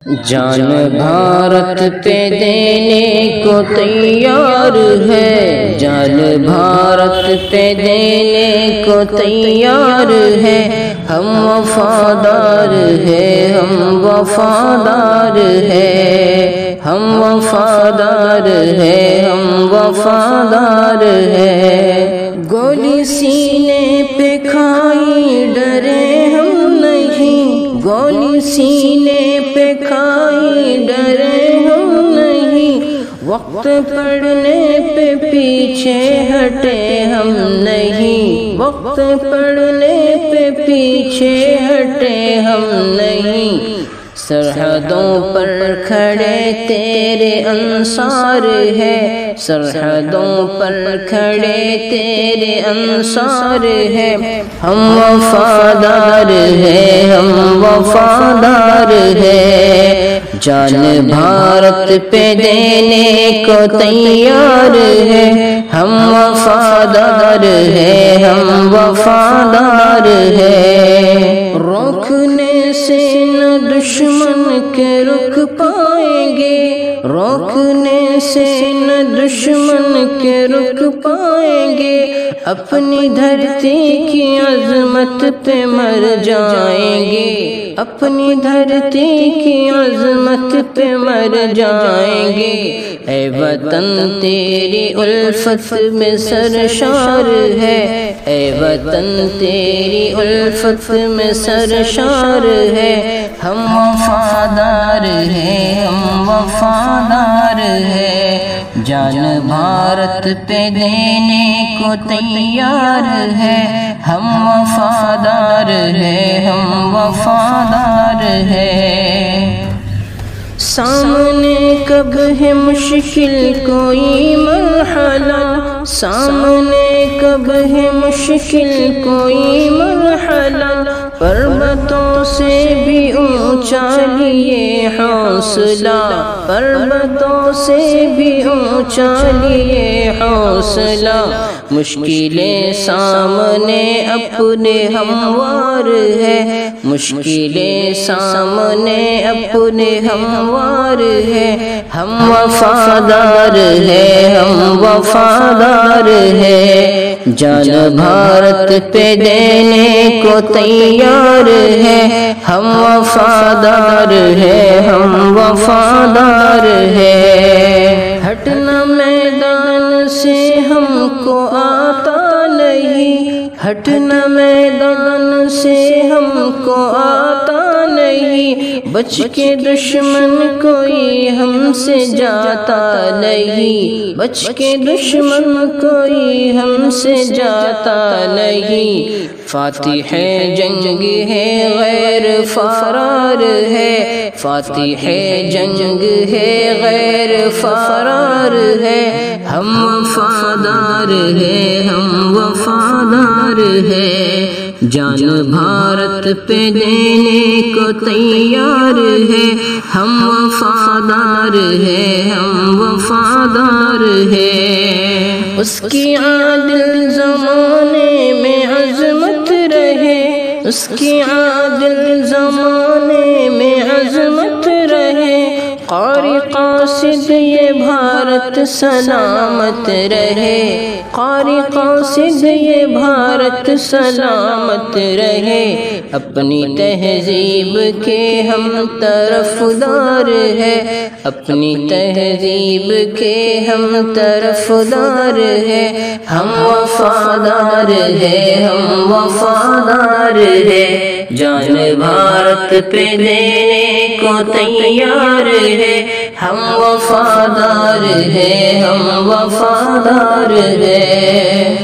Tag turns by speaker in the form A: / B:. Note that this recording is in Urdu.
A: جان بھارت پہ دینے کو تیار ہے، جان بھارت پہ دینے کو تیار ہے، ہم وفادار ہیں، ہم وفادار ہیں، ہم وفادار ہیں، ہم وفادار ہیں۔ گولی سینے پہ کھائی ڈرے ہم نہیں، گولی سینے پہ کھائی ڈرے ہم نہیں، وقت پڑنے پہ پیچھے ہٹے ہم نہیں، وقت پڑنے پہ پیچھے ہٹے ہم نہیں۔ سرحدوں پر کھڑے تیرے انصار ہے، سرحدوں پر کھڑے تیرے انصار ہے، ہم وفادار ہیں، ہم وفادار ہیں۔ جان بھارت پہ دینے کو تیار ہے، ہم وفادار ہیں، ہم وفادار ہیں۔ روکنے سے نہ دشمن کے رک پائیں گے، روکنے سے نہ دشمن کے رک پائیں گے، اپنی دھرتی کی عظمت پہ مر جائیں گے، اپنی دھرتی کی عظمت پہ مر جائیں گے۔ اے وطن تیری الفت میں سرشار ہے، اے وطن تیری الفت میں سرشار ہے، ہم وفادار ہیں، ہم وفادار ہیں۔ جان بھارت پہ دینے کو تیار ہے، ہم وفادار ہیں، ہم وفادار ہیں۔ سامنے کب ہے مشکل کوئی مرحلہ، سامنے کب ہے مشکل کوئی مرحلہ، پربتوں سے بھی اونچا لیے حوصلہ، پربتوں سے بھی اونچا لیے حوصلہ، مشکلیں سامنے اپنے ہموار ہے، مشکلیں سامنے اپنے ہموار ہے، ہم وفادار ہیں، ہم وفادار ہیں۔ جان بھارت پہ دینے کو تیار ہے، ہم وفادار ہیں، ہم وفادار ہیں۔ ہٹنا میدان سے ہم کو آتا نہیں، ہٹنا میدان سے ہم کو آتا نہیں، بچ کے دشمن کوئی ہم سے جاتا نہیں، بچ کے دشمن کوئی ہم سے جاتا نہیں۔ فاتح جنگ ہے غیر فرار ہے، فاتح جنگ ہے غیر فرار ہے، ہم وفادار ہیں، ہم وفادار ہیں۔ جان بھارت پہ دینے کو تیار ہے، ہم وفادار ہیں، ہم وفادار ہیں۔ اس کی عادل زمانے میں عظمت رہے، اس کی عادل زمانے میں عظمت رہے، قاری قاصد یہ بھارت سلامت رہے، قاری قاصد یہ بھارت سلامت رہے۔ اپنی تہذیب کے ہم طرفدار ہیں، اپنی تہذیب کے ہم طرفدار ہیں، ہم وفادار ہیں، ہم وفادار ہیں۔ جان بھارت پہ دینے کو تیار ہے، ہم وفادار ہیں، ہم وفادار ہیں۔